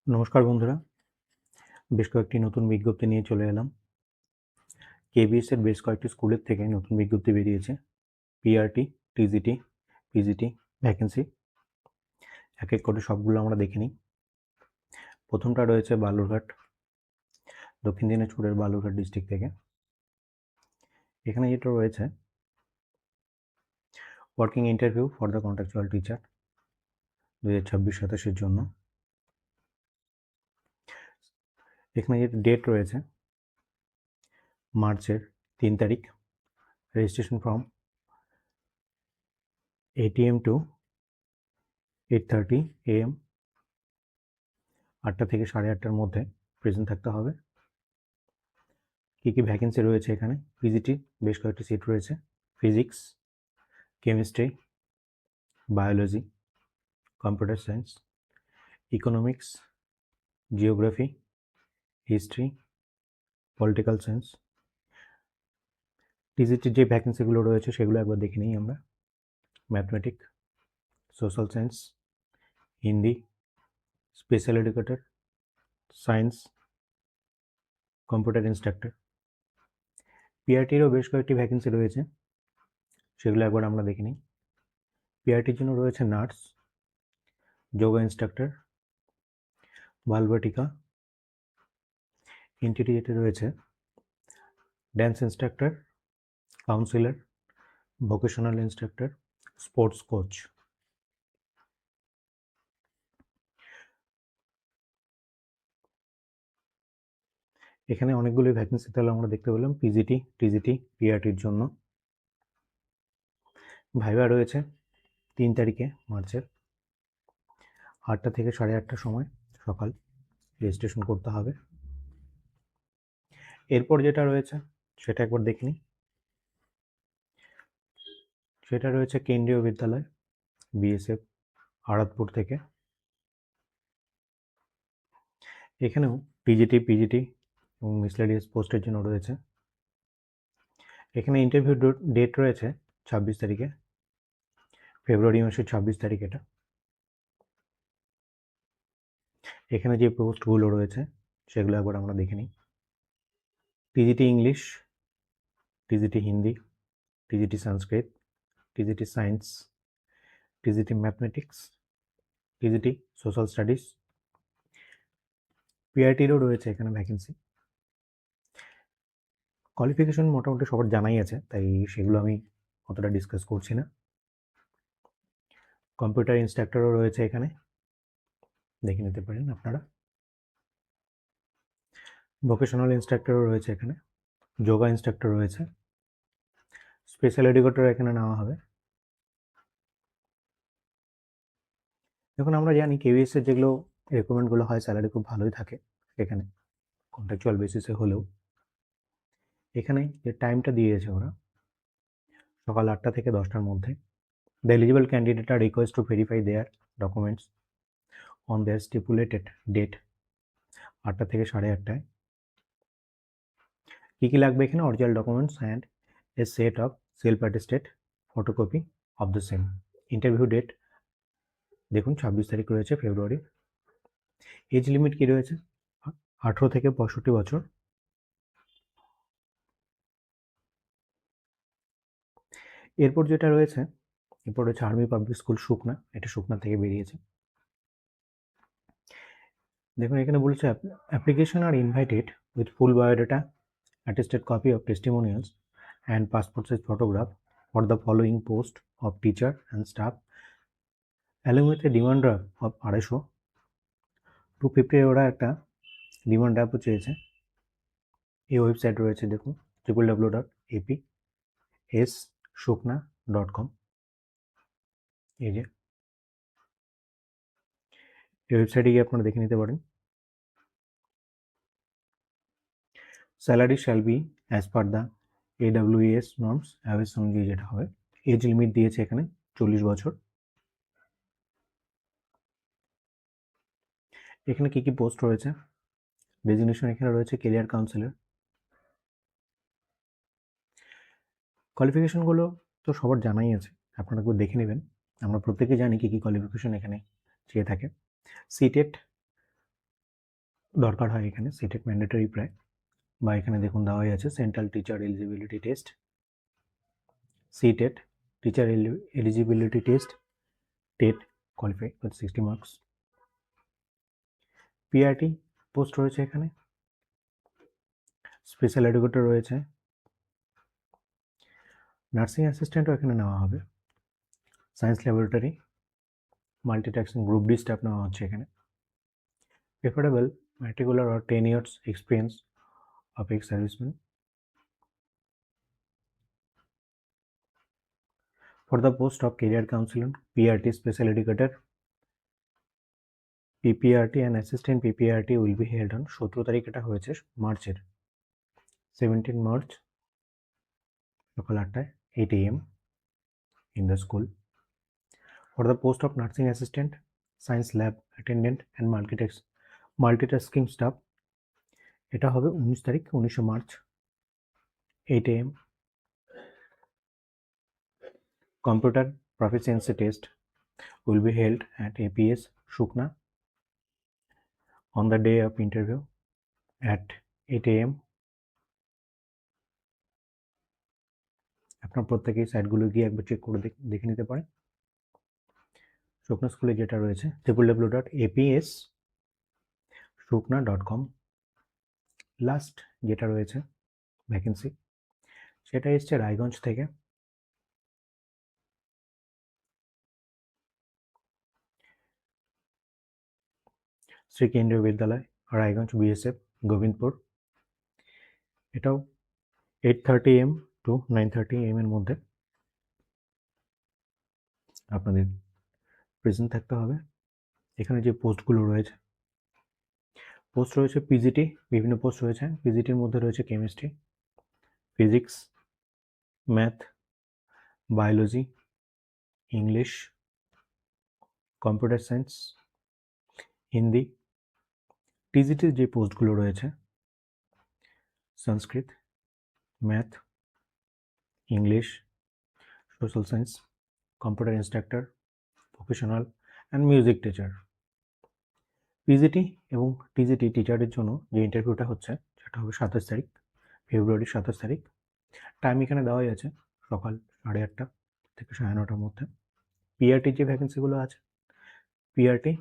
নমস্কার বন্ধুরা, বেশ কয়েকটি নতুন বিজ্ঞপ্তি নিয়ে চলে এলাম। কেবিএস এর বেশ কয়েকটি স্কুলের থেকে নতুন বিজ্ঞপ্তি বেরিয়েছে। PRT, TGT, PGT vacancy. এক এক করে সবগুলো আমরা দেখে নিই। প্রথমটা রয়েছে বালুরঘাট, দক্ষিণ দিনাজপুরের বালুরঘাট ডিস্ট্রিক্ট থেকে। এখানে যেটা রয়েছে working interview for the contractual teacher 2026-27 জন্য। এখানে যে ডেট রয়েছে মার্চের 3 তারিখ। Registration form 8 AM to 8:30 AM, 8টা থেকে 8:30টার মধ্যে প্রেজেন্ট থাকতে হবে। কী কী ভ্যাকেন্সি রয়েছে এখানে? পিজিটি বেশ কয়েকটি সিট রয়েছে। Physics, chemistry, biology, computer science, economics, geography, history, political science. টিজিটির যে ভ্যাকেন্সিগুলো রয়েছে সেগুলো একবার দেখে নিই আমরা। Mathematic, social science, Hindi, special educator, science, computer instructor. পিআরটিরও বেশ কয়েকটি ভ্যাকেন্সি রয়েছে, সেগুলো একবার আমরা দেখে নিই। পিআরটির জন্য রয়েছে নার্স, যোগা ইনস্ট্রাক্টর, ভালভাটিকা, ইন্টিগ্রেটেড রয়েছে dance instructor, councillor, vocational instructor, sports coach. এখানে অনেকগুলো ভ্যাকেন্সি তাহলে আমরা দেখতে পেলাম পিজিটি, টিজিটি, পিআরটির জন্য। ভাইবা রয়েছে 3 তারিখে মার্চের, 8টা থেকে 8:30টার সময় সকাল রেজিস্ট্রেশন করতে হবে। এরপর যেটা রয়েছে সেটা একবার দেখে নিই। সেটা রয়েছে কেন্দ্রীয় বিদ্যালয়, বিএসএফ, আরাদপুর থেকে। এখানেও টিজিটি, পিজিটি এবং মিসলেনিয়াস পোস্টের জন্য রয়েছে। এখানে ইন্টারভিউ ডেট রয়েছে 26 তারিখে, ফেব্রুয়ারি মাসের 26 তারিখ এটা। এখানে যে পোস্টগুলো রয়েছে সেগুলো একবার আমরা দেখে নিই। TGT English, TGT Hindi, TGT Sanskrit, TGT science, TGT mathematics, TGT social studies. পিআরটিরও রয়েছে এখানে ভ্যাকেন্সি। কোয়ালিফিকেশন মোটামুটি সবার জানাই আছে, তাই সেগুলো আমি অতটা ডিসকাস করছি না। কম্পিউটার ইনস্ট্রাক্টরও রয়েছে এখানে, দেখে নিতে পারেন আপনারা। ভোকেশনাল ইনস্ট্রাক্টরও রয়েছে এখানে, যোগা ইনস্ট্রাক্টর রয়েছে, স্পেশাল এডুকেটর এখানে নেওয়া হবে। এখন আমরা জানি কেভিএস এর যেগুলো রেকমেন্ডগুলো হয় স্যালারি খুব ভালোই থাকে এখানে, কন্ট্রাকচুয়াল বেসিসে হলেও। এখানে যে টাইমটা দিয়েছে ওরা সকাল 8টা থেকে 10টার মধ্যে। The eligible candidate are request to verify their documents on their stipulated date. 8টা থেকে 8:30টায়। কী কী লাগবে এখানে? Original documents and a set of self attested photocopy of the same. Interview date দেখুন 26 তারিখ রয়েছে ফেব্রুয়ারি। এজ লিমিট কী রয়েছে? 18 থেকে 65 বছর। এরপর যেটা রয়েছে, এরপর রয়েছে আর্মি পাবলিক স্কুল সুকনা, এটা সুকনা থেকে বেরিয়েছে। দেখুন এখানে বলেছে application are invited with full biodata, attested copy of testimonials and passport size photograph for the following post of teacher and staff, along with a demand draft of 250। 250 ওরা একটা demand ড্রাফটও চেয়েছে। এই ওয়েবসাইট রয়েছে দেখুন www.apssukna.com। এই যে এই ওয়েবসাইটে গিয়ে আপনারা দেখে নিতে পারেন। Salary shall be as per the AWES norms, অ্যাওয়েস অনুযায়ী যেটা হবে। এজ লিমিট দিয়েছে এখানে 40 বছর। এখানে কি কি পোস্ট রয়েছে? ডেজিগনেশন এখানে রয়েছে ক্যারিয়ার কাউন্সিলর। কোয়ালিফিকেশনগুলো তো সবার জানাই আছে, আপনারা একবার দেখে নেবেন। আমরা প্রত্যেকে জানি কী কী কোয়ালিফিকেশন এখানে চেয়ে থাকে। সিটেট দরকার হয় এখানে সিটেট ম্যান্ডেটরি প্রায়, বা এখানে দেখুন দেওয়াই আছে central teacher eligibility test, CTET teacher eligibility test, TET qualify with 60 marks. PRT post রয়েছে এখানে, স্পেশাল এডুকেটর রয়েছে, নার্সিং অ্যাসিস্ট্যান্টও এখানে নেওয়া হবে, science laboratory, multitasking group D staff নেওয়া হচ্ছে এখানে, preferable ম্যাট্রিকুলার or 10 years experience of ex-serviceman. For the post of career counselor, PRT special educator, PPRT and assistant PPRT will be held on 17 তারিখ এটা হয়েছে মার্চের, 17 মার্চ সকাল 8টায় 8 AM in the school. For the post of nursing assistant, science lab attendant and multitasking staff, এটা হবে 19 তারিখ 19 March 8 AM. Computer proficiency test will be held at APS Shukna on the day of interview at 8 AM. আপনার প্রত্যেকেই সাইটগুলো গিয়ে একবার check করে দেখে নিতে পারেন। শুকনা স্কুলে যেটা রয়েছে www.apsshukna.com, লাস্ট যেটা রয়েছে ভ্যাকেন্সি সেটা এসছে রায়গঞ্জ থেকে, শ্রী কেন্দ্রীয় বিদ্যালয় রায়গঞ্জ বিএসএফ গোবিন্দপুর, এটাও 8:30 AM to 9:30 AM এর মধ্যে আপনাদের প্রেজেন্ট থাকতে হবে। এখানে যে পোস্টগুলো রয়েছে, পোস্ট রয়েছে পিজিটি, বিভিন্ন পোস্ট রয়েছে। পিজিটির মধ্যে রয়েছে chemistry, physics, math, biology, English, computer science, Hindi. টিজিটির যে পোস্টগুলো রয়েছে Sanskrit, math, English, social science, computer instructor, vocational and music teacher. PGT এবং টিজিটি টিচারের জন্য যে ইন্টারভিউটা হচ্ছে সেটা হবে 27 তারিখ, ফেব্রুয়ারি 27 তারিখ। টাইম এখানে দেওয়াই আছে সকাল 8:30 থেকে 9:30 মধ্যে। পিআরটির যে ভ্যাকেন্সিগুলো আছে, পিআরটি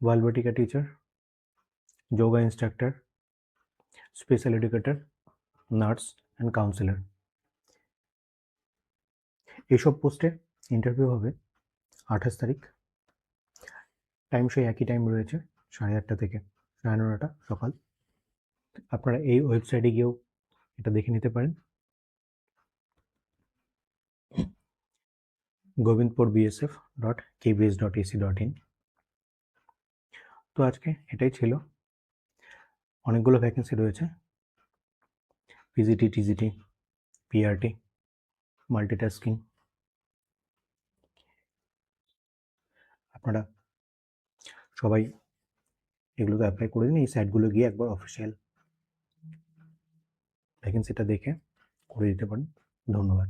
ভালভেটিকা teacher, yoga instructor, special educator, nurse and counsellor, এইসব পোস্টে ইন্টারভিউ হবে 28 তারিখ। টাইম সেই একই টাইম রয়েছে 8:30 থেকে 9:30 সকাল। আপনারা এই ওয়েবসাইটে গিয়েও এটা দেখে নিতে পারেন, govindpurbsf.kbs.ac.in। তো আজকে এটাই ছিল, অনেকগুলো ভ্যাকেন্সি রয়েছে, পিজিটি, টিজিটি, পিআরটি, মাল্টিটাস্কিং। আপনারা সবাই এগুলোকে অ্যাপ্লাই করে দিন, এই সাইটগুলো গিয়ে একবার অফিসিয়াল ভ্যাকেন্সিটা দেখে করে দিতে পারেন। ধন্যবাদ।